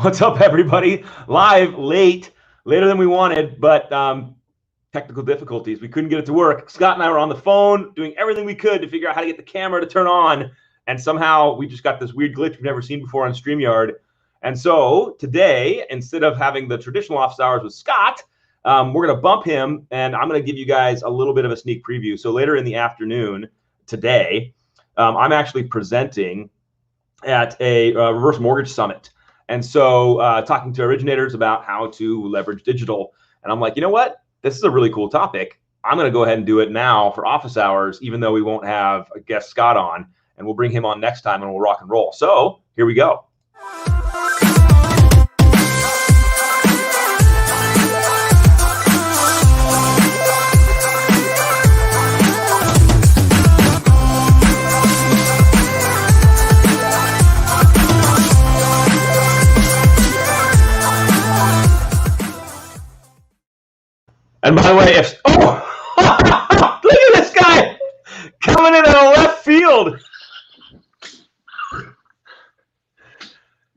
What's up, everybody? Live, later than we wanted, but technical difficulties. We couldn't get it to work. Scott and I were on the phone doing everything we could to figure out how to get the camera to turn on, and somehow we just got this weird glitch we've never seen before on StreamYard. And so today, instead of having the traditional office hours with Scott, we're going to bump him, and I'm going to give you guys a little bit of a sneak preview. So later in the afternoon today, I'm actually presenting at a reverse mortgage summit. And so talking to originators about how to leverage digital. And I'm like, you know what? This is a really cool topic. I'm going to go ahead and do it now for office hours, even though we won't have a guest Scott on. And we'll bring him on next time and we'll rock and roll. So here we go. And by the way, if look at this guy coming in a left field.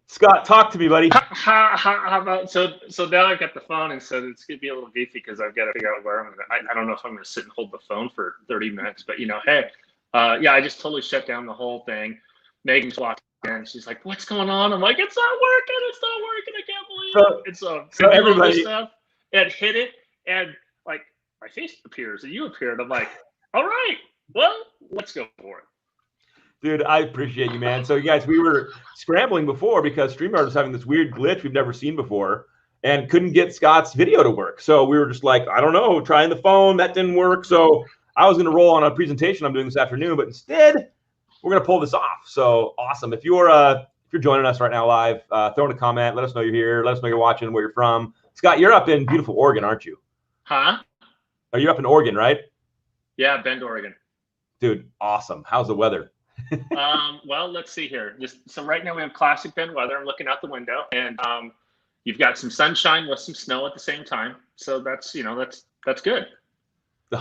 Scott, talk to me, buddy. How about so now I've got the phone, and so it's gonna be a little beefy because I've got to figure out where I'm gonna. I don't know if I'm gonna sit and hold the phone for 30 minutes, but hey, yeah, I just totally shut down the whole thing. Megan's walking in, she's like, "What's going on?" I'm like, "It's not working! I can't believe it." And so everybody stuff and hit it. And like my face appears and you appeared. I'm like, all right, well, let's go for it. Dude, I appreciate you, man. So you guys, we were scrambling before because StreamYard was having this weird glitch we've never seen before and couldn't get Scott's video to work. So we were just like, I don't know, trying the phone, that didn't work. So I was going to roll on a presentation I'm doing this afternoon, but instead we're going to pull this off. So awesome. If you're joining us right now live, throw in a comment, let us know you're here, let us know you're watching, where you're from. Scott, you're up in beautiful Oregon, aren't you? Huh? Are you up in Oregon, right? Yeah, Bend, Oregon. Dude, awesome. How's the weather? Well, let's see here. So right now we have classic Bend weather. I'm looking out the window, and you've got some sunshine with some snow at the same time. So that's good.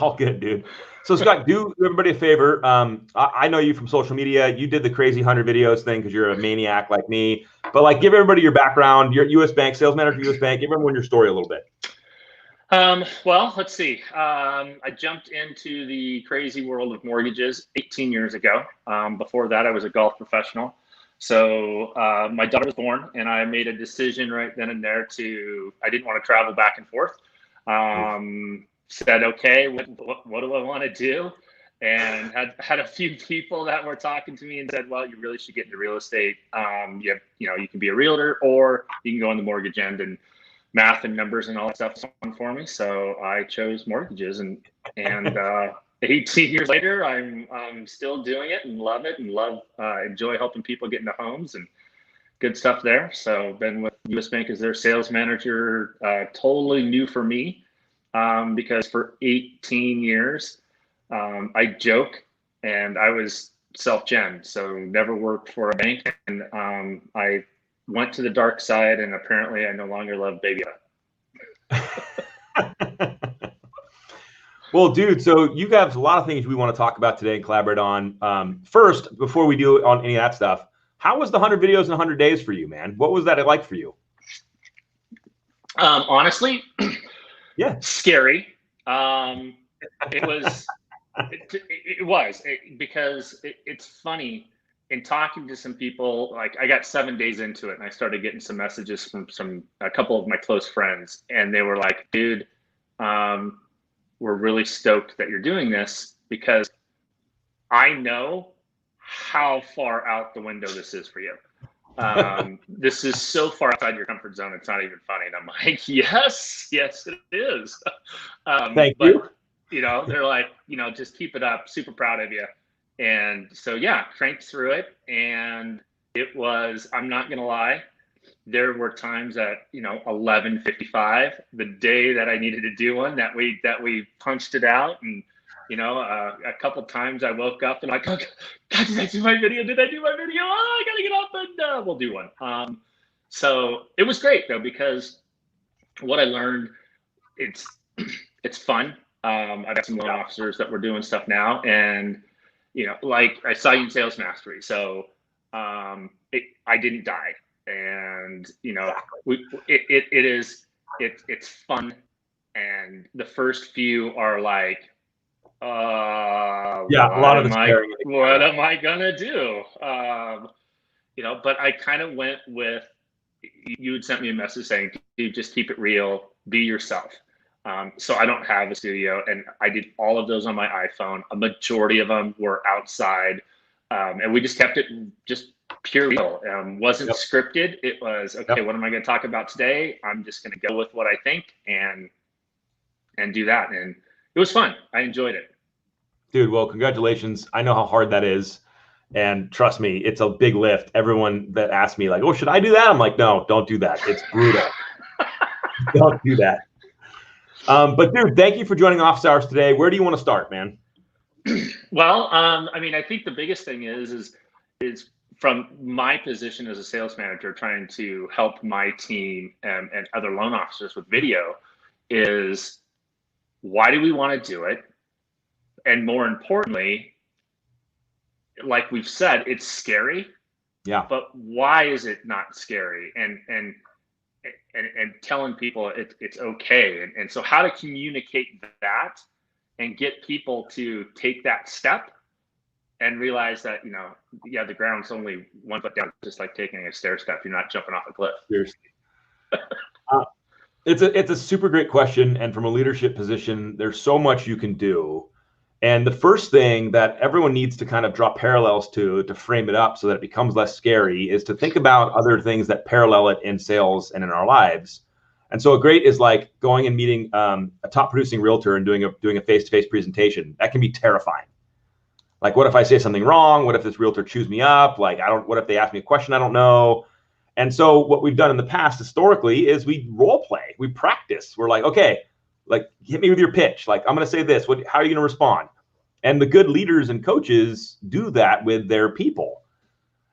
All good, dude. So Scott, do everybody a favor. I know you from social media. You did the crazy 100 videos thing because you're a maniac like me. But like, give everybody your background. You're U.S. Bank sales manager for U.S. Bank. Give everyone your story a little bit. Well, let's see. I jumped into the crazy world of mortgages 18 years ago. Before that, I was a golf professional. So my daughter was born, and I made a decision right then and there I didn't want to travel back and forth. Said, okay, what do I want to do? And had a few people that were talking to me and said, well, you really should get into real estate. You can be a realtor, or you can go on the mortgage end, and math and numbers and all that stuff was fun for me. So I chose mortgages, and 18 years later, I'm still doing it and love it, and enjoy helping people get into homes and good stuff there. So been with U.S. Bank as their sales manager, totally new for me, because for 18 years, I joke, and I was self-gen, so never worked for a bank, and I went to the dark side, and apparently I no longer love baby. Well, dude, so you have a lot of things we want to talk about today and collaborate on. First, before we do on any of that stuff, how was the 100 videos in 100 days for you, man? What was that like for you? Honestly, yeah, scary. It was, because it's funny. In talking to some people, like I got 7 days into it, and I started getting some messages from a couple of my close friends, and they were like, dude, we're really stoked that you're doing this, because I know how far out the window this is for you. This is so far outside your comfort zone, it's not even funny. And I'm like, yes, it is. Thank you. They're like, just keep it up. Super proud of you. And so, yeah, cranked through it. And it was, I'm not going to lie, there were times at, 11:55, the day that I needed to do one, that we punched it out. And, a couple times I woke up and like, oh, God, did I do my video? Oh, I got to get up and we'll do one. So it was great, though, because what I learned, it's fun. I've got some loan officers that we're doing stuff now, and like I saw you in Sales Mastery, so I didn't die. and Exactly. it's fun, and the first few are like, Yeah, a lot of the staring at the what camera. am I gonna do? But I kind of went with, you had sent me a message saying, dude, just keep it real, be yourself. So I don't have a studio, and I did all of those on my iPhone. A majority of them were outside, and we just kept it just pure real. Wasn't Yep. scripted. It was, okay, Yep. what am I going to talk about today? I'm just going to go with what I think and do that. And it was fun. I enjoyed it. Dude, well, congratulations. I know how hard that is. And trust me, it's a big lift. Everyone that asks me, like, oh, should I do that? I'm like, no, don't do that. It's brutal. Don't do that. But dude, thank you for joining Office Hours today. Where do you want to start, man? Well, I mean, I think the biggest thing is from my position as a sales manager, trying to help my team and other loan officers with video, is why do we want to do it? And more importantly, like we've said, it's scary. Yeah. But why is it not scary? And telling people it's okay. And so how to communicate that and get people to take that step and realize that, the ground's only 1 foot down, just like taking a stair step. You're not jumping off a cliff. Seriously. It's a super great question. And from a leadership position, there's so much you can do. And the first thing that everyone needs to kind of draw parallels to frame it up so that it becomes less scary is to think about other things that parallel it in sales and in our lives. And so a great is like going and meeting a top producing realtor and doing a face-to-face presentation. That can be terrifying. Like, what if I say something wrong? What if this realtor chews me up? Like, what if they ask me a question I don't know? And so what we've done in the past historically is we role play, we practice. We're like, okay, like, hit me with your pitch. Like, I'm going to say this. How are you going to respond? And the good leaders and coaches do that with their people.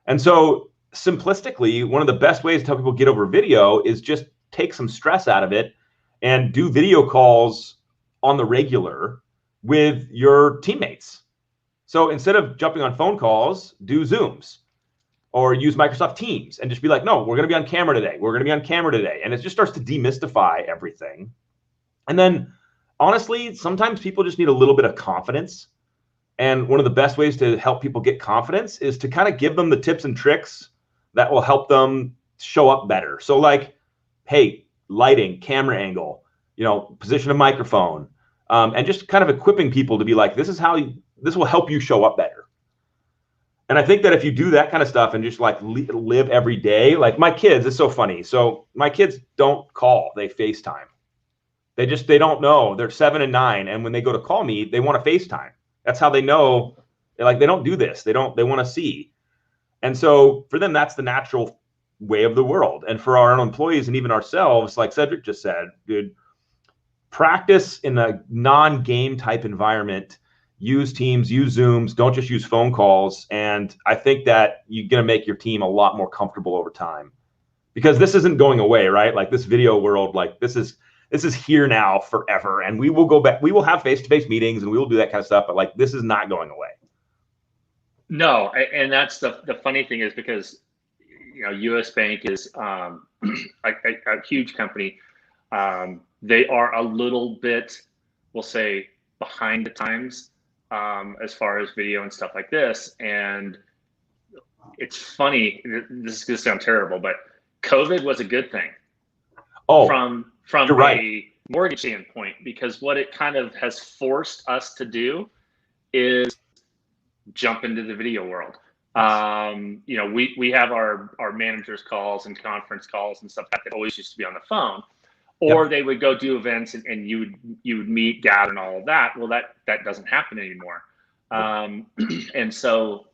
And so simplistically, one of the best ways to help people get over video is just take some stress out of it and do video calls on the regular with your teammates. So instead of jumping on phone calls, do Zooms or use Microsoft Teams and just be like, no, we're going to be on camera today. We're going to be on camera today. And it just starts to demystify everything. And then honestly, sometimes people just need a little bit of confidence. And one of the best ways to help people get confidence is to kind of give them the tips and tricks that will help them show up better. So like, hey, lighting, camera angle, position of microphone, and just kind of equipping people to be like, this will help you show up better. And I think that if you do that kind of stuff and just like live every day, like my kids, it's so funny. So my kids don't call, they FaceTime. They don't know. They're 7 and 9. And when they go to call me, they want to FaceTime. That's how they know. Like, they don't do this. They want to see. And so for them, that's the natural way of the world. And for our own employees and even ourselves, like Cedric just said, dude, practice in a non-game type environment. Use Teams, use Zooms, don't just use phone calls. And I think that you're going to make your team a lot more comfortable over time, because this isn't going away, right? Like, this video world, like this is here now forever. And we will go back. We will have face-to-face meetings and we will do that kind of stuff. But like, this is not going away. No. And that's the funny thing is, because, US Bank is a huge company. They are a little bit, we'll say, behind the times as far as video and stuff like this. And it's funny, this is going to sound terrible, but COVID was a good thing. Oh, from right. a mortgage standpoint, because what it kind of has forced us to do is jump into the video world. We have our managers calls and conference calls and stuff that always used to be on the phone, or they would go do events and you would meet, gather, and all of that. Well, that doesn't happen anymore. And so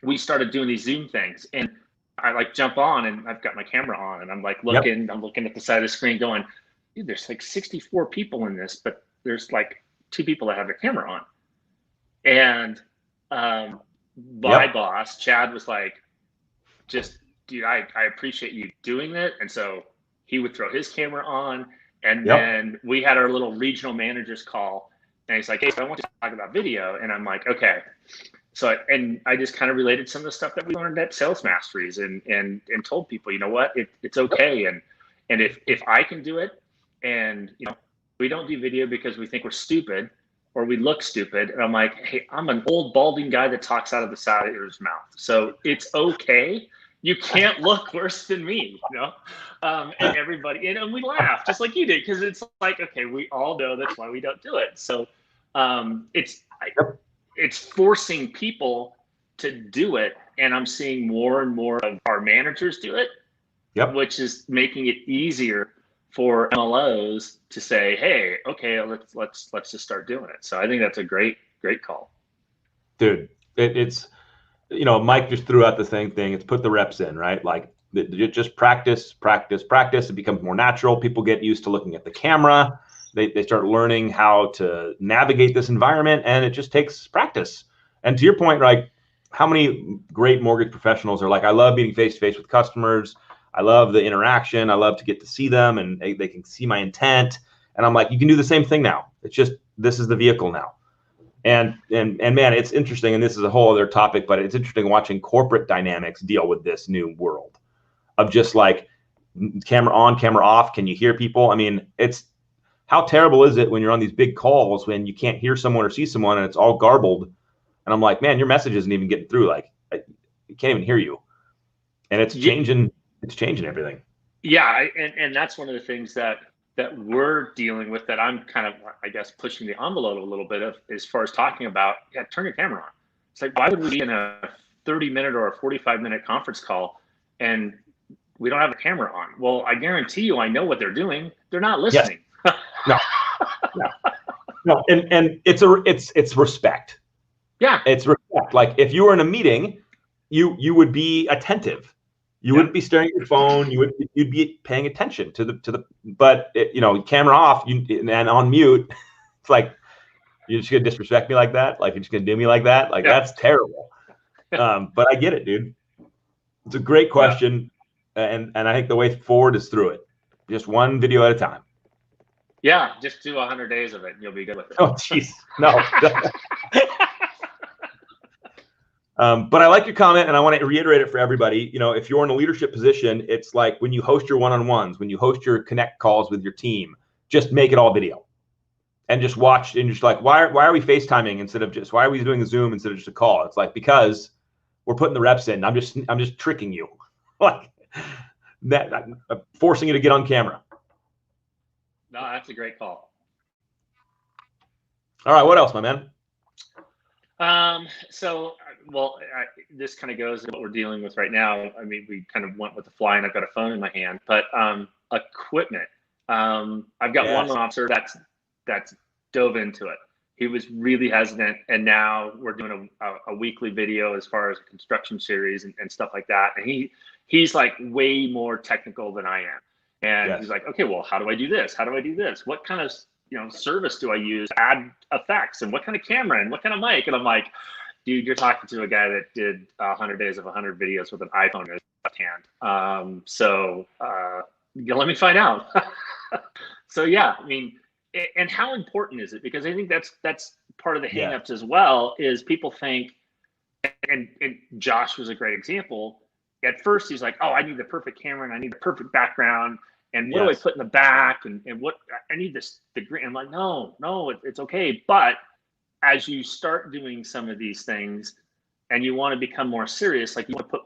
we started doing these Zoom things, and I like jump on and I've got my camera on and I'm like looking, I'm looking at the side of the screen going, dude, there's like 64 people in this, but there's like 2 people that have their camera on. And my boss, Chad, was like, just, dude, I appreciate you doing it. And so he would throw his camera on, and then we had our little regional managers call, and he's like, hey, so I want to talk about video. And I'm like, okay, So I just kind of related some of the stuff that we learned at Sales Masteries and told people, you know what, it's okay. And if I can do it, and we don't do video because we think we're stupid or we look stupid. And I'm like, hey, I'm an old balding guy that talks out of the side of his mouth. So it's okay. You can't look worse than me, and everybody, and we laugh just like you did, because it's like, okay, we all know that's why we don't do it. So it's forcing people to do it. And I'm seeing more and more of our managers do it, which is making it easier for MLOs to say, hey, okay, let's just start doing it. So I think that's a great call. Dude, it's, Mike just threw out the same thing. It's put the reps in, right? Like just practice. It becomes more natural. People get used to looking at the camera. They start learning how to navigate this environment, and it just takes practice. And to your point, like, how many great mortgage professionals are like, I love being face-to-face with customers. I love the interaction. I love to get to see them, and they can see my intent. And I'm like, you can do the same thing now. It's just, this is the vehicle now. And man, it's interesting. And this is a whole other topic, but it's interesting watching corporate dynamics deal with this new world of just like camera on, camera off. Can you hear people? I mean, it's, how terrible is it when you're on these big calls when you can't hear someone or see someone and it's all garbled? And I'm like, man, your message isn't even getting through. Like, I can't even hear you. And it's changing. It's changing everything. Yeah, and that's one of the things that we're dealing with, that I'm kind of, I guess, pushing the envelope a little bit of, as far as talking about, turn your camera on. It's like, why would we be in a 30-minute or a 45-minute conference call and we don't have a camera on? Well, I guarantee you, I know what they're doing. They're not listening. Yes. No. And it's respect. Yeah, it's respect. Like, if you were in a meeting, you would be attentive. You wouldn't be staring at your phone. You'd be paying attention to the. But camera off, and on mute. It's like, you're just gonna disrespect me like that. Like, you're just gonna do me like that. Like, that's terrible. But I get it, dude. It's a great question, and I think the way forward is through it, just one video at a time. Yeah, just do 100 days of it, and you'll be good with it. Oh, jeez, no. But I like your comment, and I want to reiterate it for everybody. If you're in a leadership position, it's like when you host your one-on-ones, when you host your connect calls with your team, just make it all video, and just watch. And just like, why are we FaceTiming instead of just, why are we doing a Zoom instead of just a call? It's like, because we're putting the reps in. I'm just tricking you, like that, forcing you to get on camera. No, that's a great call. All right, what else, my man? This kind of goes to what we're dealing with right now. I mean, we kind of went with the fly, and I've got a phone in my hand, but equipment. I've got one officer that's dove into it. He was really hesitant, and now we're doing a weekly video as far as a construction series and stuff like that. And he's like way more technical than I am. And he's like, okay, well, how do I do this? How do I do this? What kind of service do I use to add effects, and what kind of camera and what kind of mic? And I'm like, dude, you're talking to a guy that did 100 days of 100 videos with an iPhone in his left hand. Let me find out. So yeah, I mean, and how important is it? Because I think that's part of the hangups as well, is people think, and Josh was a great example. At first, he's like, oh, I need the perfect camera, and I need the perfect background. And what do I put in the back? And what I need the green. I'm like, no, it's okay. But as you start doing some of these things and you want to become more serious, like you want to put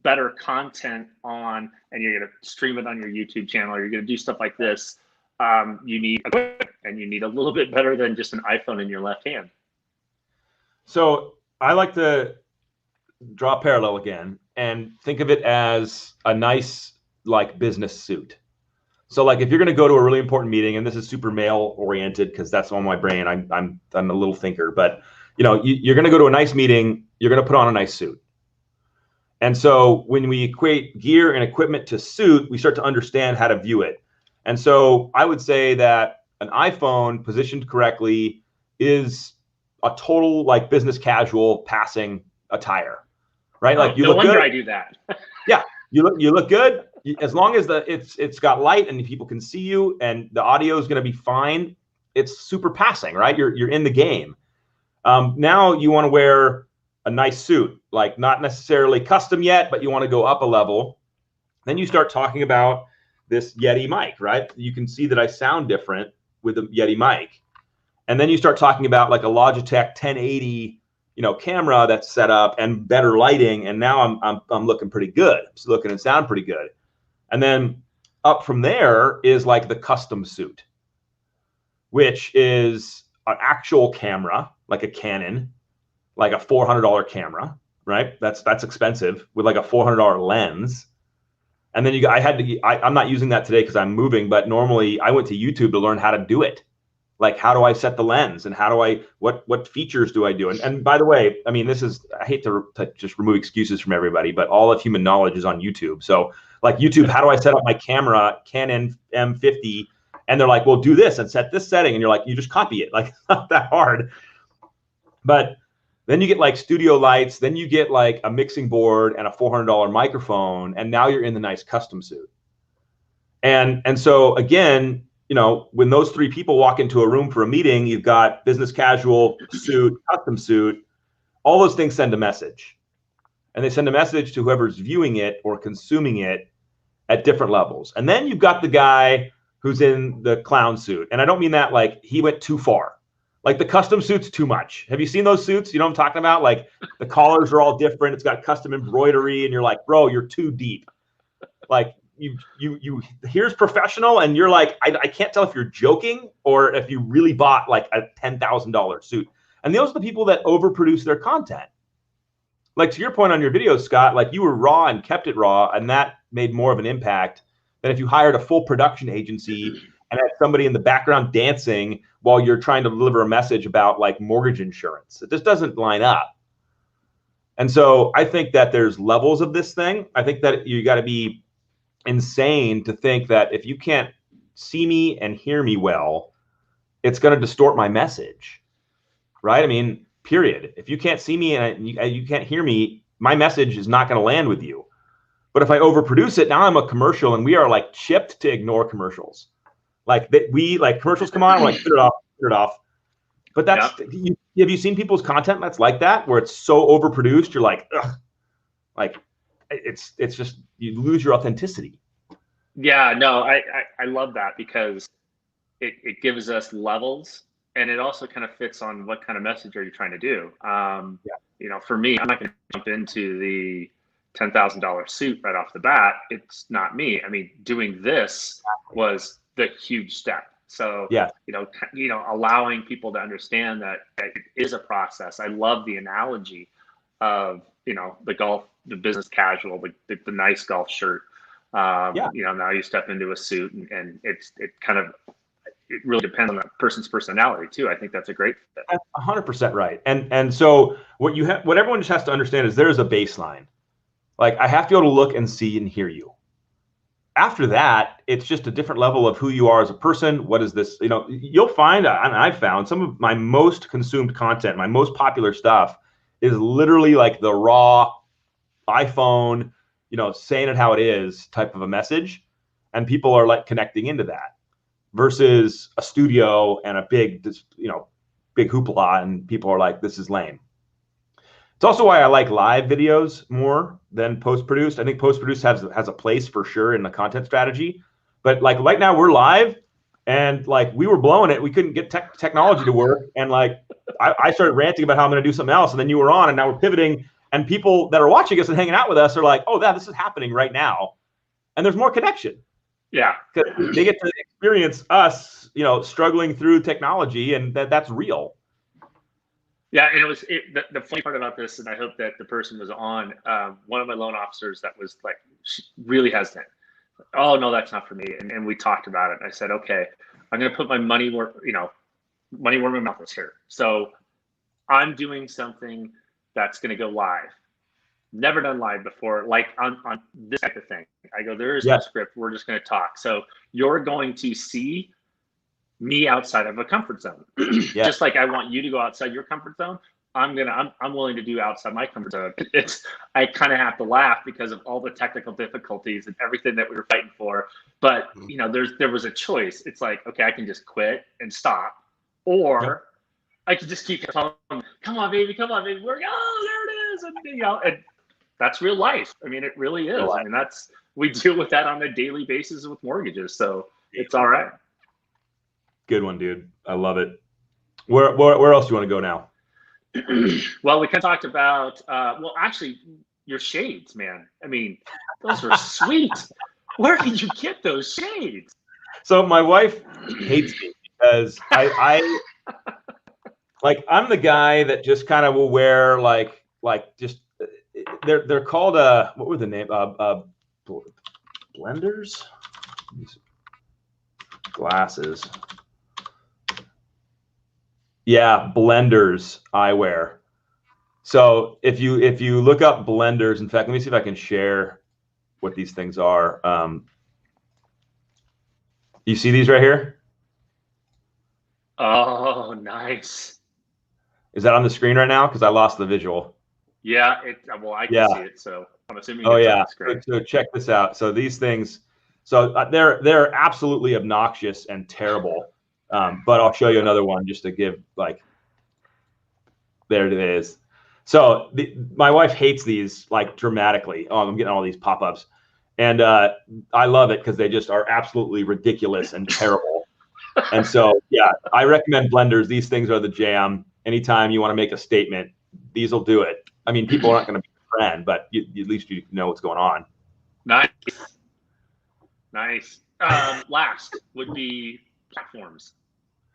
better content on, and you're going to stream it on your YouTube channel, or you're going to do stuff like this, you need equipment, and you need a little bit better than just an iPhone in your left hand. So I like to draw a parallel again and think of it as a nice, like, business suit. So like, if you're going to go to a really important meeting, and this is super male oriented because that's on my brain, I'm a little thinker, but you're going to go to a nice meeting, you're going to put on a nice suit. And so when we equate gear and equipment to suit, we start to understand how to view it. And so I would say that an iPhone positioned correctly is a total, like, business casual passing attire, right? Like, you look good. No wonder good. I do that. Yeah, you look good. As long as it's got light and people can see you and the audio is going to be fine, it's super passing, right? You're in the game. Now you want to wear a nice suit, like not necessarily custom yet, but you want to go up a level. Then you start talking about this Yeti mic, right? You can see that I sound different with the Yeti mic. And then you start talking about like a Logitech 1080, camera that's set up and better lighting. And now I'm looking pretty good. I'm looking and sound pretty good. And then up from there is like the custom suit, which is an actual camera, like a Canon, like a $400 camera, right? That's expensive, with like a $400 lens. And then I'm not using that today because I'm moving, but normally I went to YouTube to learn how to do it. Like, how do I set the lens, and what features do I do? And by the way, I mean, I hate to just remove excuses from everybody, but all of human knowledge is on YouTube. So like YouTube, how do I set up my camera, Canon M50? And they're like, well, do this and set this setting. And you're like, you just copy it. Like, it's not that hard. But then you get like studio lights, then you get like a mixing board and a $400 microphone, and now you're in the nice custom suit. And so again, when those three people walk into a room for a meeting, you've got business casual, suit, custom suit. All those things send a message. And they send a message to whoever's viewing it or consuming it at different levels. And then you've got the guy who's in the clown suit. And I don't mean that like he went too far. Like the custom suit's too much. Have you seen those suits? You know what I'm talking about? Like the collars are all different. It's got custom embroidery, and you're like, bro, you're too deep. Like you here's professional, and you're like, I can't tell if you're joking or if you really bought like a $10,000 suit. And those are the people that overproduce their content. Like to your point on your video, Scott, like you were raw and kept it raw, and that made more of an impact than if you hired a full production agency and had somebody in the background dancing while you're trying to deliver a message about like mortgage insurance. It just doesn't line up. And so I think that there's levels of this thing. I think that you got to be insane to think that if you can't see me and hear me well, it's going to distort my message, right? I mean, period. If you can't see me and you can't hear me, my message is not going to land with you. But if I overproduce it, now I'm a commercial, and we are like chipped to ignore commercials. Like commercials come on, we're like, put it off. But that's, have you seen people's content that's like that, where it's so overproduced, you're like, ugh, like it's just, you lose your authenticity. Yeah, no, I love that, because it gives us levels, and it also kind of fits on what kind of message are you trying to do. For me, I'm not going to jump into the $10,000 suit right off the bat. It's not me. I mean, doing this was the huge step. So, allowing people to understand that it is a process. I love the analogy of, the business casual, the nice golf shirt. Now you step into a suit, and it really depends on that person's personality too. I think that's a great fit. 100% right. And so what everyone just has to understand is there's a baseline. Like, I have to be able to look and see and hear you. After that, it's just a different level of who you are as a person. What is this? You'll find, and I've found some of my most consumed content, my most popular stuff is literally like the raw iPhone, saying it how it is type of a message. And people are like connecting into that versus a studio and a big hoopla. And people are like, this is lame. It's also why I like live videos more than post-produced. I think post-produced has a place for sure in the content strategy. But like right now we're live, and like we were blowing it. We couldn't get technology to work. And like I started ranting about how I'm going to do something else. And then you were on, and now we're pivoting. And people that are watching us and hanging out with us are like, oh, this is happening right now. And there's more connection. Yeah. Because they get to experience us, struggling through technology, and that's real. Yeah, and the funny part about this, and I hope that the person was on, one of my loan officers that was like really hesitant. Oh no, that's not for me. And we talked about it. And I said, okay, I'm going to put my money where my mouth is here. So I'm doing something that's going to go live. Never done live before, like on this type of thing. I go, there is no script. We're just going to talk. So you're going to see me outside of a comfort zone. Just like I want you to go outside your comfort zone, I'm willing to do outside my comfort zone. I kind of have to laugh because of all the technical difficulties and everything that we were fighting for. But there was a choice. It's like, okay, I can just quit and stop, or I can just keep telling them, come on, baby, we're, oh, there is, and and that's real life. I mean, it really is. I mean, we deal with that on a daily basis with mortgages, so it's all right. Good one, dude. I love it. Where else do you want to go now? Well, we kind of talked about, well, actually, your shades, man. I mean, those were sweet. Where did you get those shades? So my wife hates me because I like, I'm the guy that just kind of will wear like just, they're called, what were the name? Blenders? Glasses. Yeah, Blenders eyewear. So if you look up Blenders, in fact, let me see if I can share what these things are. You see these right here? Oh, nice. Is that on the screen right now? Because I lost the visual. Yeah, well, I can see it, so I'm assuming it's on the screen. So check this out. So these things, so they're absolutely obnoxious and terrible. But I'll show you another one just to give like, there it is. So my wife hates these like dramatically. Oh, I'm getting all these pop-ups, and I love it because they just are absolutely ridiculous and terrible. And so, yeah, I recommend Blenders. These things are the jam. Anytime you want to make a statement, these will do it. I mean, people aren't going to be a friend, but at least you know what's going on. Nice. Nice. Last would be platforms.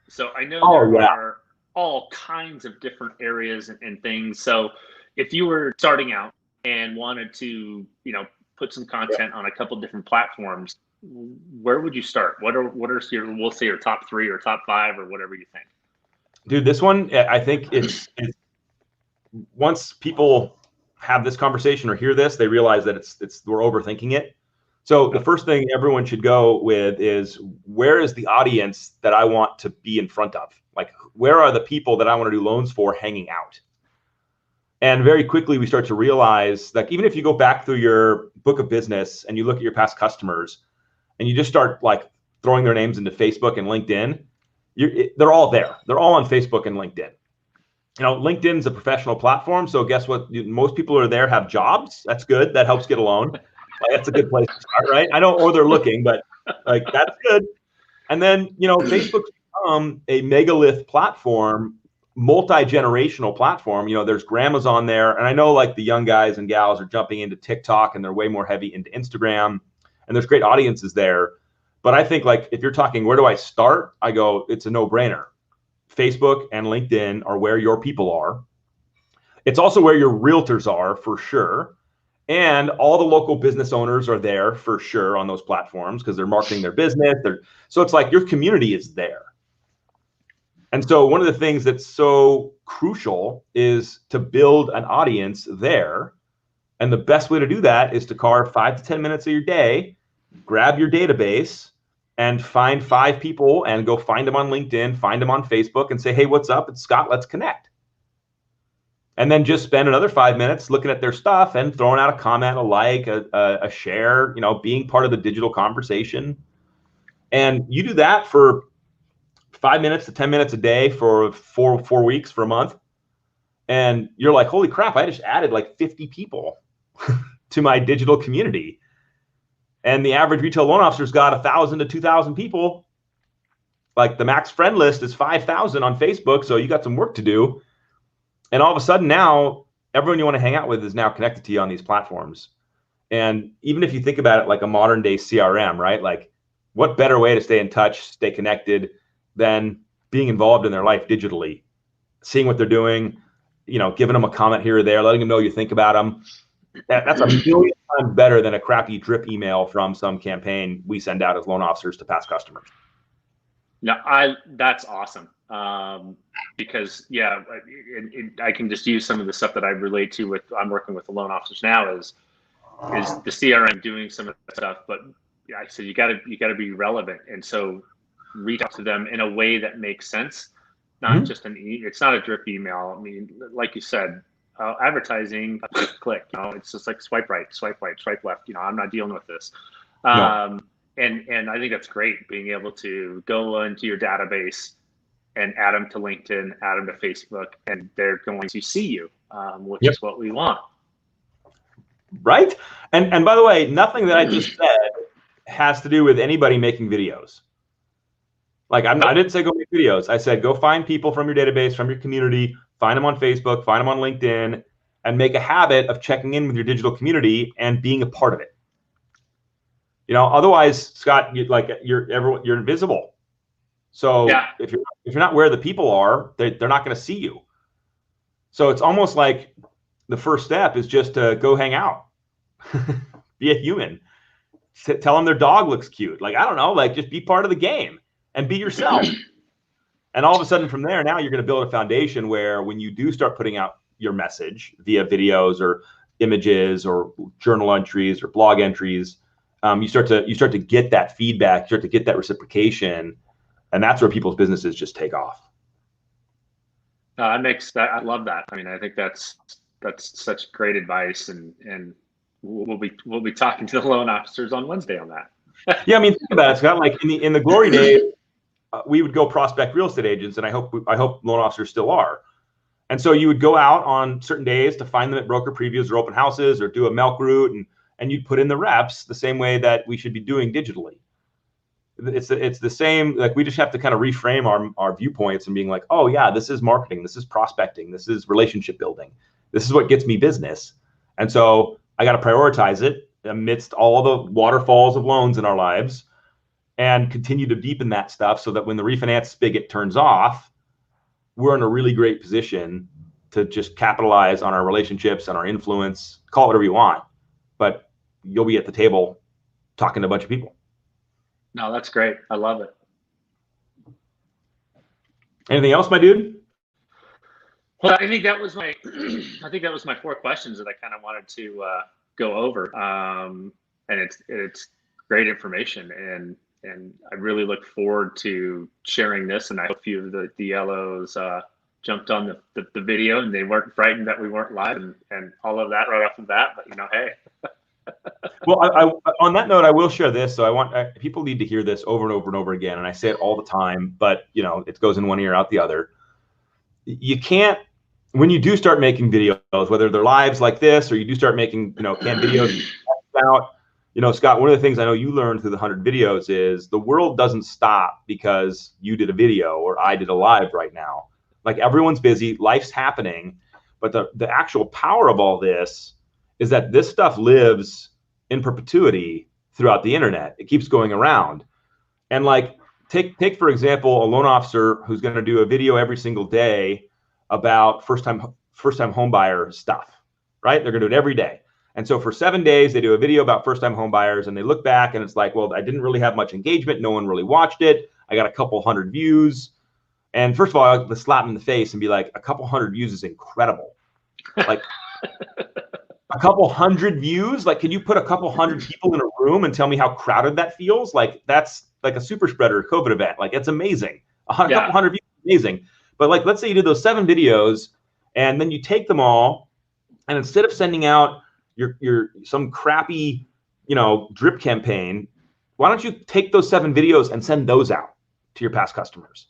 So I know there are all kinds of different areas and things. So if you were starting out and wanted to, put some content on a couple different platforms, where would you start? What are your, we'll say your top 3 or top 5 or whatever you think? Dude, this one, I think it's once people have this conversation or hear this, they realize that we're overthinking it. So the first thing everyone should go with is, where is the audience that I want to be in front of? Like, where are the people that I want to do loans for hanging out? And very quickly, we start to realize that even if you go back through your book of business and you look at your past customers and you just start like throwing their names into Facebook and LinkedIn, they're all there. They're all on Facebook and LinkedIn. LinkedIn's a professional platform. So guess what? Most people who are there have jobs. That's good. That helps get a loan. That's a good place to start, right? I know, or they're looking, but like, that's good. And then, Facebook's become a megalith platform, multi-generational platform. There's grandmas on there. And I know like the young guys and gals are jumping into TikTok and they're way more heavy into Instagram, and there's great audiences there. But I think like, if you're talking, where do I start? I go, it's a no-brainer. Facebook and LinkedIn are where your people are. It's also where your realtors are, for sure. And all the local business owners are there for sure on those platforms because they're marketing their business. So it's like your community is there. And so one of the things that's so crucial is to build an audience there. And the best way to do that is to carve 5 to 10 minutes of your day, grab your database, and find 5 people and go find them on LinkedIn, find them on Facebook, and say, hey, what's up? It's Scott. Let's connect. And then just spend another 5 minutes looking at their stuff and throwing out a comment, a like, a share, being part of the digital conversation. And you do that for 5 minutes to 10 minutes a day for four weeks, for a month. And you're like, holy crap, I just added like 50 people to my digital community. And the average retail loan officer's got 1,000 to 2,000 people. Like, the max friend list is 5,000 on Facebook. So you got some work to do. And all of a sudden now, everyone you want to hang out with is now connected to you on these platforms. And even if you think about it like a modern day CRM, right? Like, what better way to stay in touch, stay connected, than being involved in their life digitally, seeing what they're doing, giving them a comment here or there, letting them know you think about them. That's a million times better than a crappy drip email from some campaign we send out as loan officers to past customers. No, that's awesome. Because I can just use some of the stuff that I relate to with, I'm working with the loan officers now is the CRM doing some of that stuff, but I said, you gotta be relevant. And so reach out to them in a way that makes sense. Not just it's not a drip email. I mean, like you said, advertising, click, it's just like swipe right, swipe left. I'm not dealing with this. No. And I think that's great, being able to go into your database and add them to LinkedIn, add them to Facebook, and they're going to see you. which Yep. is what we want. Right. And by the way, nothing that I just said has to do with anybody making videos. Like I didn't say go make videos. I said go find people from your database, from your community, find them on Facebook, find them on LinkedIn, and make a habit of checking in with your digital community and being a part of it. You know, otherwise, Scott, you're invisible. So Yeah. if you're not where the people are, they're not going to see you. So it's almost like the first step is just to go hang out, be a human, tell them their dog looks cute. Like, I don't know, like just be part of the game and be yourself. And all of a sudden from there, now you're going to build a foundation where when you do start putting out your message via videos or images or journal entries or blog entries, you start to get that feedback, you start to get that reciprocation, and that's where people's businesses just take off. That makes that. I love that. I mean, I think that's such great advice, and we'll be talking to the loan officers on Wednesday on that. Yeah, I mean, think about it, Scott. Like in the glory days, we would go prospect real estate agents, and I hope loan officers still are. And so you would go out on certain days to find them at broker previews or open houses or do a milk route, and you'd put in the reps the same way that we should be doing digitally. It's the same. Like we just have to kind of reframe our viewpoints and being like, oh yeah, this is marketing, this is prospecting, this is relationship building, this is what gets me business. And so I got to prioritize it amidst all the waterfalls of loans in our lives and continue to deepen that stuff so that when the refinance spigot turns off, we're in a really great position to just capitalize on our relationships and our influence, call it whatever you want, but you'll be at the table talking to a bunch of people. No, that's great. I love it. Anything else, my dude? Well, I think that was my 4 questions that I kind of wanted to go over. And it's great information, and I really look forward to sharing this. And I hope a few of the LOs jumped on the video and they weren't frightened that we weren't live and all of that right off the bat. But hey. Well, I on that note, I will share this. So I want people need to hear this over and over and over again. And I say it all the time, but it goes in one ear, out the other. You can't, when you do start making videos, whether they're lives like this, or you do start making, canned videos out, Scott, one of the things I know you learned through the 100 videos is the world doesn't stop because you did a video or I did a live right now. Like everyone's busy, life's happening, but the actual power of all this is that this stuff lives in perpetuity throughout the internet. It keeps going around. And like, take for example, a loan officer who's going to do a video every single day about first time home buyer stuff, right? They're going to do it every day. And so for 7 days, they do a video about first time home buyers, and they look back and it's like, well, I didn't really have much engagement. No one really watched it. I got a couple hundred views. And first of all, I like to slap them in the face and be like, a couple hundred views is incredible. Like a couple hundred views, like, can you put a couple hundred people in a room and tell me how crowded that feels? Like that's like a super spreader COVID event. Like it's amazing. Couple hundred views is amazing. But like, let's say you did those 7 videos and then you take them all, and instead of sending out your some crappy, drip campaign, why don't you take those 7 videos and send those out to your past customers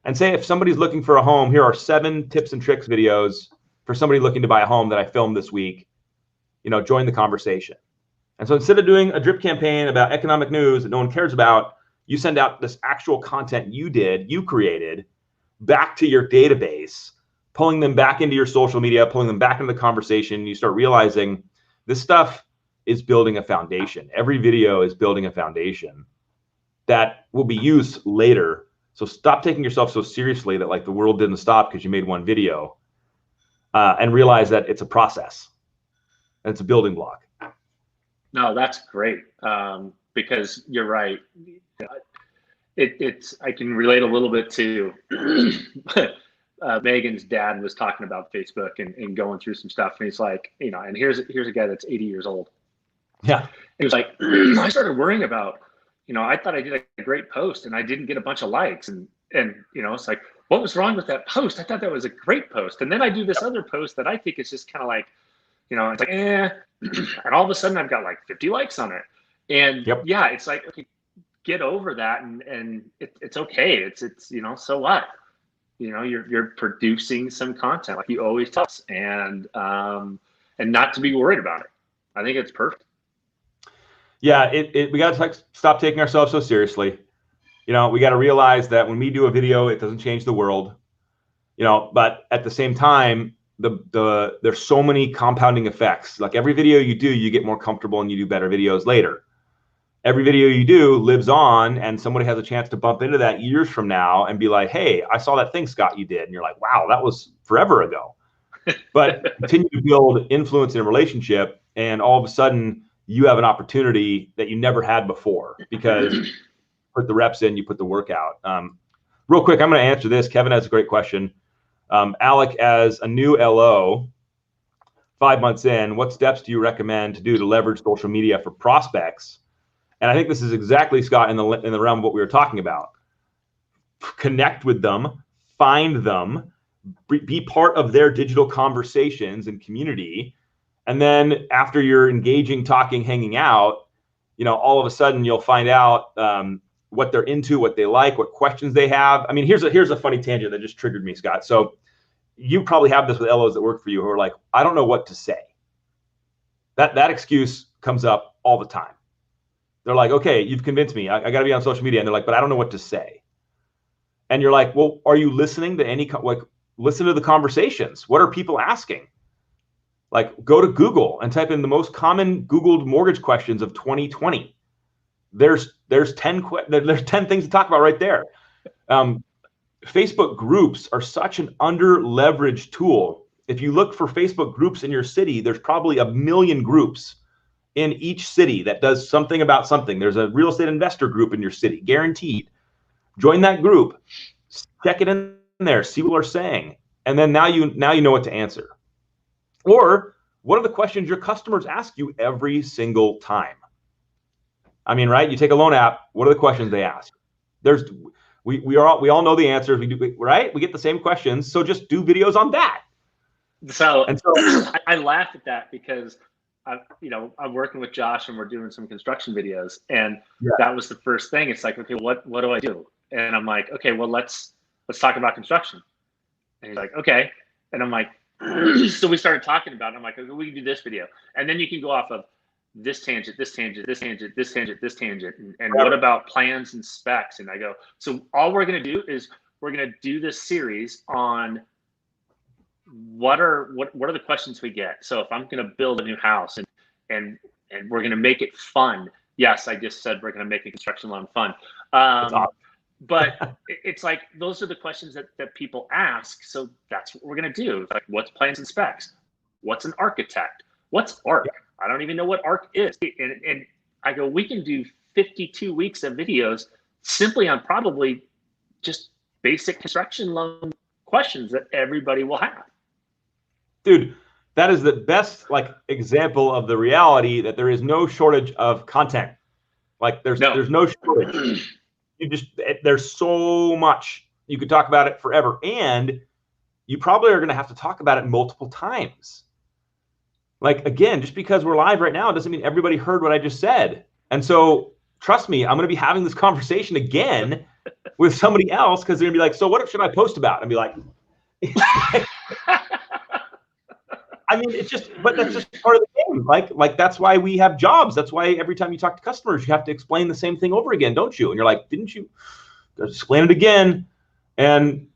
and say, if somebody's looking for a home, here are 7 tips and tricks videos for somebody looking to buy a home that I filmed this week. Join the conversation. And so instead of doing a drip campaign about economic news that no one cares about, you send out this actual content you created back to your database, pulling them back into your social media, pulling them back into the conversation. You start realizing this stuff is building a foundation. Every video is building a foundation that will be used later. So stop taking yourself so seriously that like the world didn't stop because you made 1 video, and realize that it's a process. And it's a building block. No, that's great. Because you're right. I can relate a little bit to Megan's dad was talking about Facebook and going through some stuff. And he's like, and here's a guy that's 80 years old. Yeah. He was like, I started worrying about, I thought I did a great post and I didn't get a bunch of likes. And it's like, what was wrong with that post? I thought that was a great post. And then I do this other post that I think is just kind of like, it's like, and all of a sudden I've got like 50 likes on it. And yeah, it's like, okay, get over that. And it's okay. It's so what? you're producing some content like you always tell us, and not to be worried about it. I think it's perfect. Yeah, we got to stop taking ourselves so seriously. We got to realize that when we do a video, it doesn't change the world. But at the same time, there's so many compounding effects. Like every video you do, you get more comfortable and you do better videos later. Every video you do lives on, and somebody has a chance to bump into that years from now and be like, hey, I saw that thing, Scott, you did. And you're like, wow, that was forever ago. But continue to build influence in a relationship, and all of a sudden you have an opportunity that you never had before because you put the reps in, you put the work out. Real quick, I'm going to answer this. Kevin has a great question. Alec, as a new LO, 5 months in, what steps do you recommend to do to leverage social media for prospects? And I think this is exactly, Scott, in the realm of what we were talking about. Connect with them, find them, be part of their digital conversations and community. And then after you're engaging, talking, hanging out, all of a sudden you'll find out what they're into, what they like, what questions they have. I mean, here's a funny tangent that just triggered me, Scott. So you probably have this with LOs that work for you who are like, I don't know what to say. That excuse comes up all the time. They're like, okay, you've convinced me. I got to be on social media. And they're like, but I don't know what to say. And you're like, well, are you listening to listen to the conversations? What are people asking? Like, go to Google and type in the most common Googled mortgage questions of 2020. There's 10 things to talk about right there. Facebook groups are such an under-leveraged tool. If you look for Facebook groups in your city, there's probably 1 million groups in each city that does something about something. There's a real estate investor group in your city, guaranteed. Join that group, check it in there, see what they're saying, and then now you know what to answer. Or what are the questions your customers ask you every single time? I mean, right? You take a loan app. What are the questions they ask? We all know the answers. We do, right? We get the same questions. So just do videos on that. So I laugh at that because I'm working with Josh and we're doing some construction videos, and that was the first thing. It's like, okay, what do I do? And I'm like, okay, well, let's talk about construction. And he's like, okay. And I'm like, so we started talking about it. I'm like, okay, we can do this video. And then you can go off of this tangent, this tangent, this tangent, this tangent, this tangent. And what about plans and specs? And I go, so all we're going to do is we're going to do this series on what are the questions we get. So if I'm going to build a new house and we're going to make it fun. Yes, I just said we're going to make a construction loan fun. But it's like, those are the questions that people ask. So that's what we're going to do. Like, what's plans and specs? What's an architect? What's ARC? I don't even know what ARC is. And I go, we can do 52 weeks of videos simply on probably just basic construction loan questions that everybody will have. Dude, that is the best example of the reality that there is no shortage of content. Like there's no shortage. There's so much. You could talk about it forever, and you probably are going to have to talk about it multiple times. Like, again, just because we're live right now doesn't mean everybody heard what I just said. And so trust me, I'm going to be having this conversation again with somebody else, because they're going to be like, so what should I post about? And be like, I mean, but that's just part of the game. Like that's why we have jobs. That's why every time you talk to customers, you have to explain the same thing over again, don't you? And you're like, didn't you explain it again? And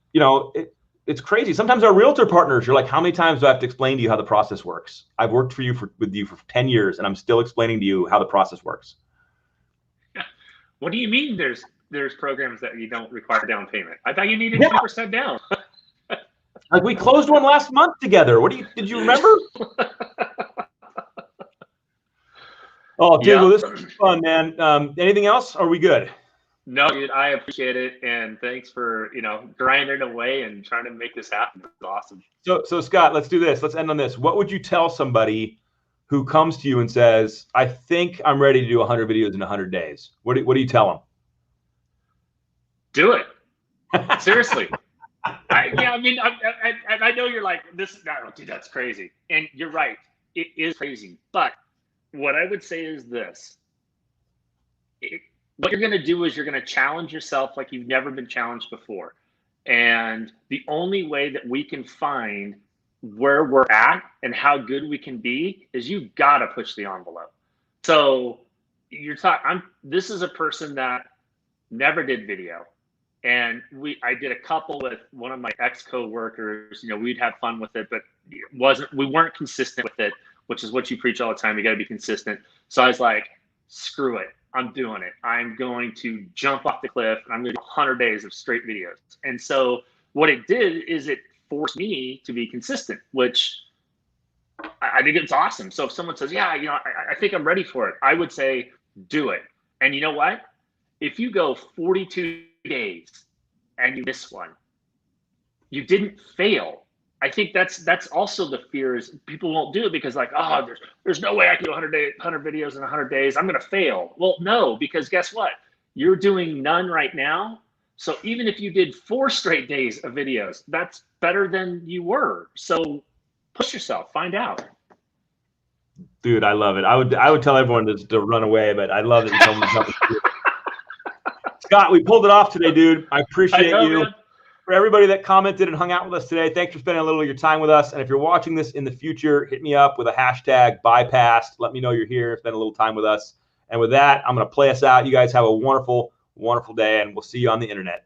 it's crazy. Sometimes our realtor partners, you're like, how many times do I have to explain to you how the process works? I've worked with you for 10 years, and I'm still explaining to you how the process works. What do you mean there's programs that you don't require down payment? I thought you needed 2% down. Like, we closed one last month together. Did you remember? Oh, dude, well, this is fun, man. Anything else? Are we good? No, dude, I appreciate it, and thanks for grinding away and trying to make this happen. It's awesome. So Scott, let's do this. Let's end on this. What would you tell somebody who comes to you and says, I think I'm ready to do 100 videos in 100 days? What do you tell them? Do it. Seriously. I know you're like, dude, that's crazy. And you're right. It is crazy. But what I would say is this. What you're going to do is you're going to challenge yourself like you've never been challenged before. And the only way that we can find where we're at and how good we can be is you got to push the envelope. So you're talking, this is a person that never did video. And I did a couple with one of my ex-coworkers. You know, we'd have fun with it, but we weren't consistent with it, which is what you preach all the time. You got to be consistent. So I was like, screw it. I'm doing it. I'm going to jump off the cliff, and I'm going to do 100 days of straight videos. And so what it did is it forced me to be consistent, which I think it's awesome. So if someone says, yeah, you know, I think I'm ready for it, I would say, do it. And you know what? If you go 42 days and you miss one, you didn't fail. I think that's also the fear, is people won't do it because like, oh, there's no way I can do 100 videos in 100 days. I'm going to fail. Well, no, because guess what? You're doing none right now. So even if you did 4 straight days of videos, that's better than you were. So push yourself, find out. Dude, I love it. I would tell everyone to run away, but I love that you told me something. Scott, we pulled it off today, dude. I appreciate you. Man. For everybody that commented and hung out with us today, thanks for spending a little of your time with us. And if you're watching this in the future, hit me up with a hashtag bypassed. Let me know you're here, spend a little time with us. And with that, I'm going to play us out. You guys have a wonderful, wonderful day, and we'll see you on the internet.